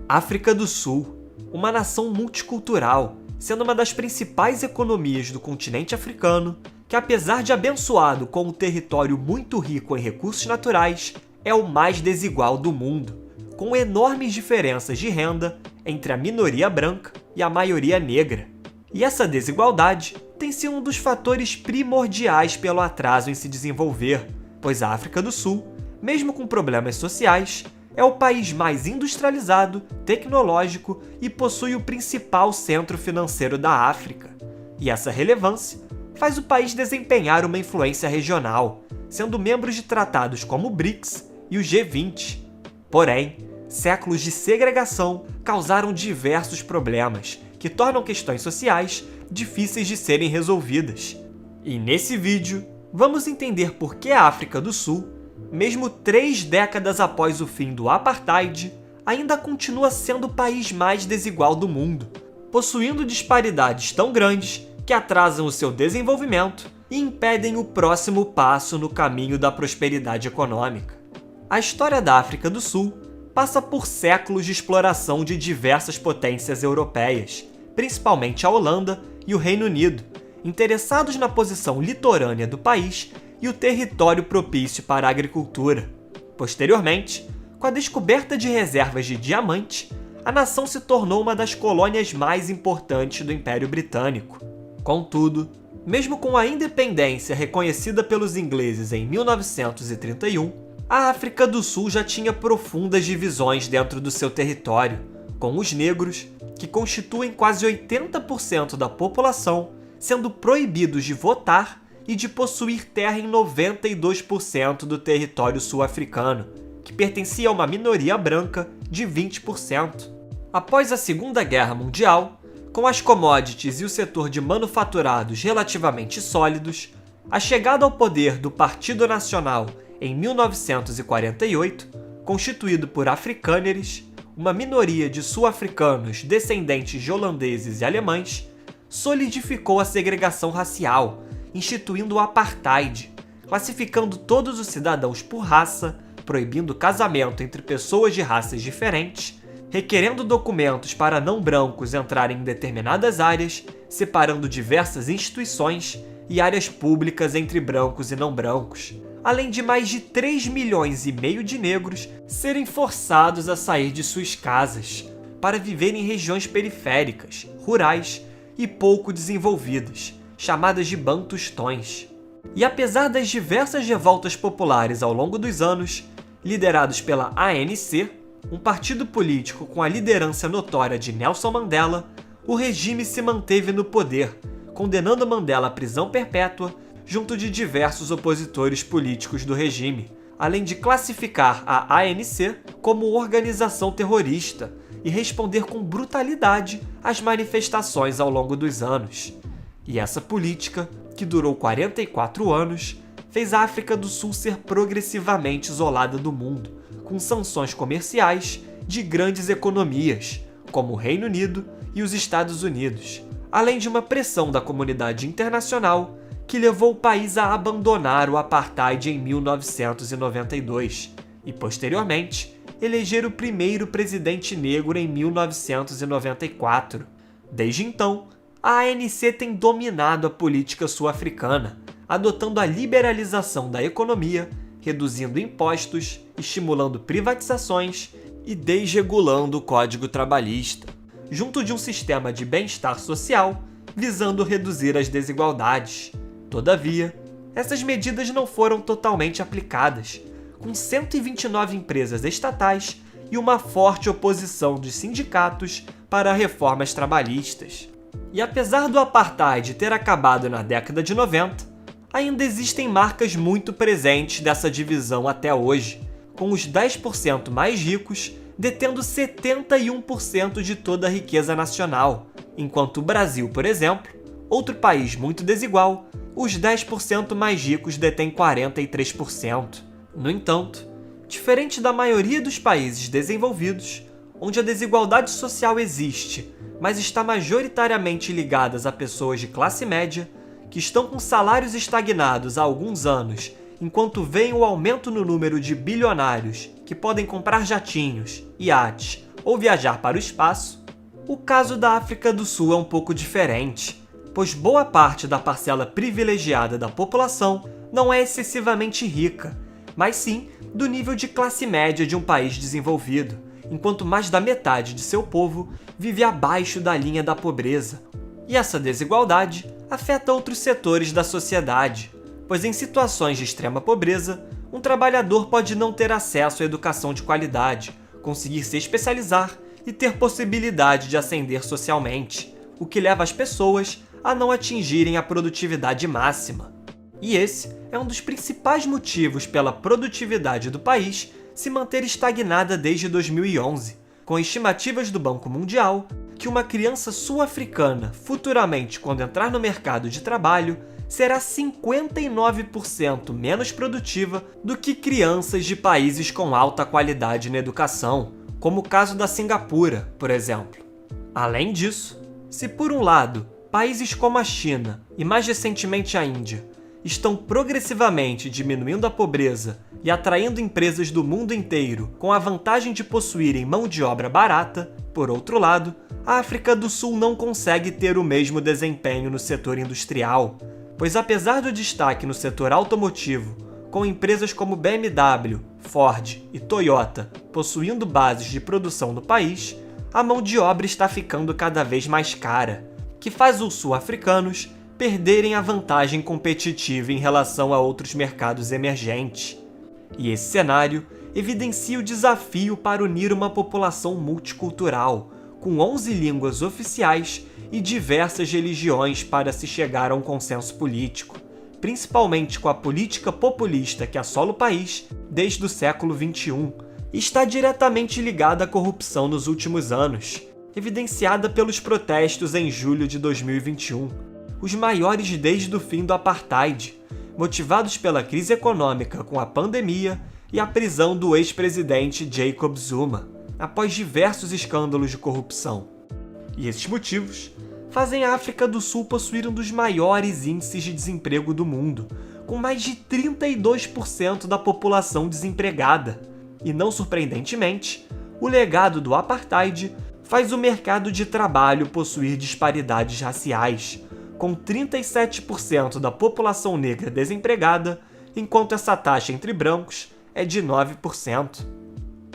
África do Sul, uma nação multicultural, sendo uma das principais economias do continente africano, que apesar de abençoado com um território muito rico em recursos naturais, é o mais desigual do mundo, com enormes diferenças de renda entre a minoria branca e a maioria negra. E essa desigualdade tem sido um dos fatores primordiais pelo atraso em se desenvolver, pois a África do Sul, mesmo com problemas sociais, é o país mais industrializado, tecnológico e possui o principal centro financeiro da África. E essa relevância faz o país desempenhar uma influência regional, sendo membro de tratados como o BRICS e o G20. Porém, séculos de segregação causaram diversos problemas, que tornam questões sociais difíceis de serem resolvidas. E nesse vídeo, vamos entender por que a África do Sul, mesmo 3 décadas após o fim do apartheid, ainda continua sendo o país mais desigual do mundo, possuindo disparidades tão grandes que atrasam o seu desenvolvimento e impedem o próximo passo no caminho da prosperidade econômica. A história da África do Sul passa por séculos de exploração de diversas potências europeias, principalmente a Holanda e o Reino Unido, interessados na posição litorânea do país e o território propício para a agricultura. Posteriormente, com a descoberta de reservas de diamante, a nação se tornou uma das colônias mais importantes do Império Britânico. Contudo, mesmo com a independência reconhecida pelos ingleses em 1931, a África do Sul já tinha profundas divisões dentro do seu território, com os negros, que constituem quase 80% da população, sendo proibidos de votar e de possuir terra em 92% do território sul-africano, que pertencia a uma minoria branca de 20%. Após a Segunda Guerra Mundial, com as commodities e o setor de manufaturados relativamente sólidos, a chegada ao poder do Partido Nacional em 1948, constituído por africâneres, uma minoria de sul-africanos descendentes de holandeses e alemães, solidificou a segregação racial, instituindo o apartheid, classificando todos os cidadãos por raça, proibindo casamento entre pessoas de raças diferentes, requerendo documentos para não brancos entrarem em determinadas áreas, separando diversas instituições e áreas públicas entre brancos e não brancos, além de mais de 3,5 milhões de negros serem forçados a sair de suas casas para viver em regiões periféricas, rurais e pouco desenvolvidas, chamadas de bantustões. E apesar das diversas revoltas populares ao longo dos anos, liderados pela ANC, um partido político com a liderança notória de Nelson Mandela, o regime se manteve no poder, condenando Mandela à prisão perpétua junto de diversos opositores políticos do regime, além de classificar a ANC como organização terrorista e responder com brutalidade às manifestações ao longo dos anos. E essa política, que durou 44 anos, fez a África do Sul ser progressivamente isolada do mundo, com sanções comerciais de grandes economias, como o Reino Unido e os Estados Unidos, além de uma pressão da comunidade internacional que levou o país a abandonar o apartheid em 1992 e, posteriormente, eleger o primeiro presidente negro em 1994. Desde então, a ANC tem dominado a política sul-africana, adotando a liberalização da economia, reduzindo impostos, estimulando privatizações e desregulando o Código Trabalhista, junto de um sistema de bem-estar social visando reduzir as desigualdades. Todavia, essas medidas não foram totalmente aplicadas, com 129 empresas estatais e uma forte oposição de sindicatos para reformas trabalhistas. E apesar do apartheid ter acabado na década de 90, ainda existem marcas muito presentes dessa divisão até hoje, com os 10% mais ricos detendo 71% de toda a riqueza nacional, enquanto o Brasil, por exemplo, outro país muito desigual, os 10% mais ricos detêm 43%. No entanto, diferente da maioria dos países desenvolvidos, onde a desigualdade social existe, mas está majoritariamente ligada a pessoas de classe média, que estão com salários estagnados há alguns anos, enquanto veem o aumento no número de bilionários que podem comprar jatinhos, iates ou viajar para o espaço. O caso da África do Sul é um pouco diferente, pois boa parte da parcela privilegiada da população não é excessivamente rica, mas sim do nível de classe média de um país desenvolvido, enquanto mais da metade de seu povo vive abaixo da linha da pobreza. E essa desigualdade afeta outros setores da sociedade, pois em situações de extrema pobreza, um trabalhador pode não ter acesso à educação de qualidade, conseguir se especializar e ter possibilidade de ascender socialmente, o que leva as pessoas a não atingirem a produtividade máxima. E esse é um dos principais motivos pela produtividade do país se manter estagnada desde 2011, com estimativas do Banco Mundial que uma criança sul-africana, futuramente quando entrar no mercado de trabalho, será 59% menos produtiva do que crianças de países com alta qualidade na educação, como o caso da Singapura, por exemplo. Além disso, se por um lado, países como a China e mais recentemente a Índia estão progressivamente diminuindo a pobreza e atraindo empresas do mundo inteiro com a vantagem de possuírem mão de obra barata, por outro lado, a África do Sul não consegue ter o mesmo desempenho no setor industrial, pois apesar do destaque no setor automotivo, com empresas como BMW, Ford e Toyota possuindo bases de produção no país, a mão de obra está ficando cada vez mais cara, que faz os sul-africanos perderem a vantagem competitiva em relação a outros mercados emergentes. E esse cenário evidencia o desafio para unir uma população multicultural, com 11 línguas oficiais e diversas religiões para se chegar a um consenso político, principalmente com a política populista que assola o país desde o século XXI, e está diretamente ligada à corrupção nos últimos anos, evidenciada pelos protestos em julho de 2021, os maiores desde o fim do apartheid, motivados pela crise econômica com a pandemia e a prisão do ex-presidente Jacob Zuma, após diversos escândalos de corrupção. E esses motivos fazem a África do Sul possuir um dos maiores índices de desemprego do mundo, com mais de 32% da população desempregada. E não surpreendentemente, o legado do apartheid faz o mercado de trabalho possuir disparidades raciais, com 37% da população negra desempregada, enquanto essa taxa entre brancos é de 9%.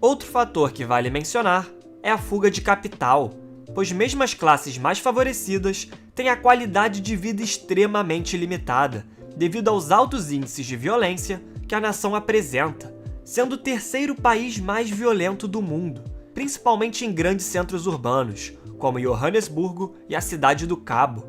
Outro fator que vale mencionar é a fuga de capital, pois mesmo as classes mais favorecidas têm a qualidade de vida extremamente limitada, devido aos altos índices de violência que a nação apresenta, sendo o terceiro país mais violento do mundo, principalmente em grandes centros urbanos, como Johannesburgo e a Cidade do Cabo.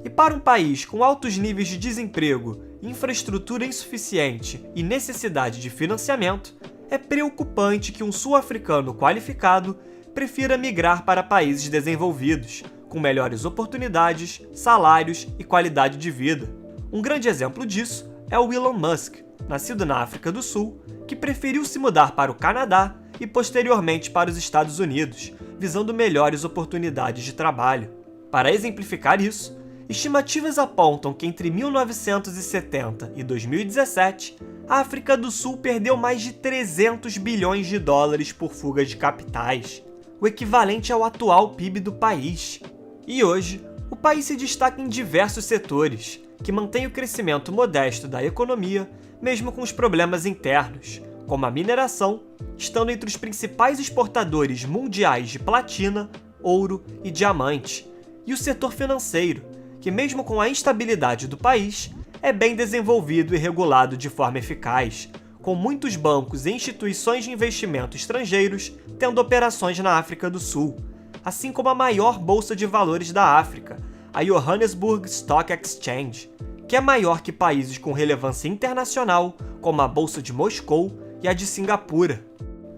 E para um país com altos níveis de desemprego, infraestrutura insuficiente e necessidade de financiamento, é preocupante que um sul-africano qualificado prefira migrar para países desenvolvidos, com melhores oportunidades, salários e qualidade de vida. Um grande exemplo disso é o Elon Musk, nascido na África do Sul, que preferiu se mudar para o Canadá e posteriormente para os Estados Unidos, visando melhores oportunidades de trabalho. Para exemplificar isso, estimativas apontam que entre 1970 e 2017, a África do Sul perdeu mais de 300 bilhões de dólares por fuga de capitais, o equivalente ao atual PIB do país. E hoje, o país se destaca em diversos setores, que mantêm o crescimento modesto da economia, mesmo com os problemas internos, como a mineração, estando entre os principais exportadores mundiais de platina, ouro e diamante, e o setor financeiro, que mesmo com a instabilidade do país, é bem desenvolvido e regulado de forma eficaz, com muitos bancos e instituições de investimento estrangeiros tendo operações na África do Sul, assim como a maior bolsa de valores da África, a Johannesburg Stock Exchange, que é maior que países com relevância internacional, como a Bolsa de Moscou e a de Singapura.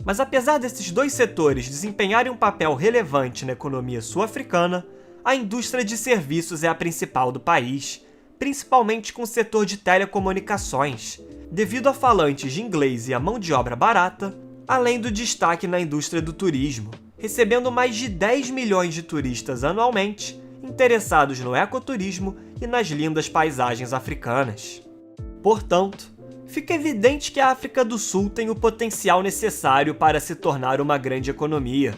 Mas apesar desses dois setores desempenharem um papel relevante na economia sul-africana, a indústria de serviços é a principal do país, principalmente com o setor de telecomunicações, devido a falantes de inglês e a mão de obra barata, além do destaque na indústria do turismo, recebendo mais de 10 milhões de turistas anualmente, interessados no ecoturismo e nas lindas paisagens africanas. Portanto, fica evidente que a África do Sul tem o potencial necessário para se tornar uma grande economia,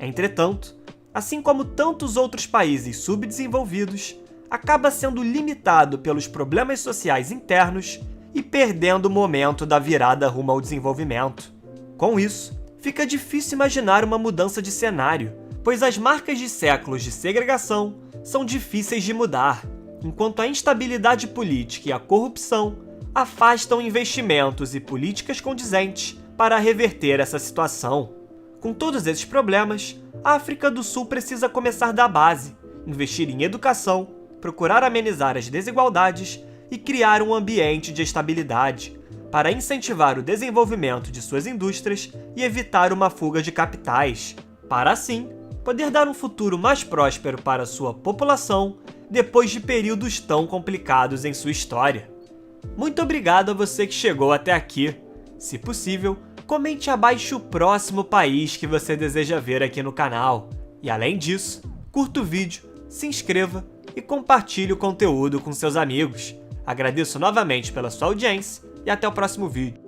Entretanto, assim como tantos outros países subdesenvolvidos, acaba sendo limitado pelos problemas sociais internos e perdendo o momento da virada rumo ao desenvolvimento. Com isso, fica difícil imaginar uma mudança de cenário, pois as marcas de séculos de segregação são difíceis de mudar, enquanto a instabilidade política e a corrupção afastam investimentos e políticas condizentes para reverter essa situação. Com todos esses problemas, a África do Sul precisa começar da base, investir em educação, procurar amenizar as desigualdades e criar um ambiente de estabilidade, para incentivar o desenvolvimento de suas indústrias e evitar uma fuga de capitais, para assim poder dar um futuro mais próspero para sua população depois de períodos tão complicados em sua história. Muito obrigado a você que chegou até aqui. Se possível, comente abaixo o próximo país que você deseja ver aqui no canal. E além disso, curta o vídeo, se inscreva e compartilhe o conteúdo com seus amigos. Agradeço novamente pela sua audiência e até o próximo vídeo.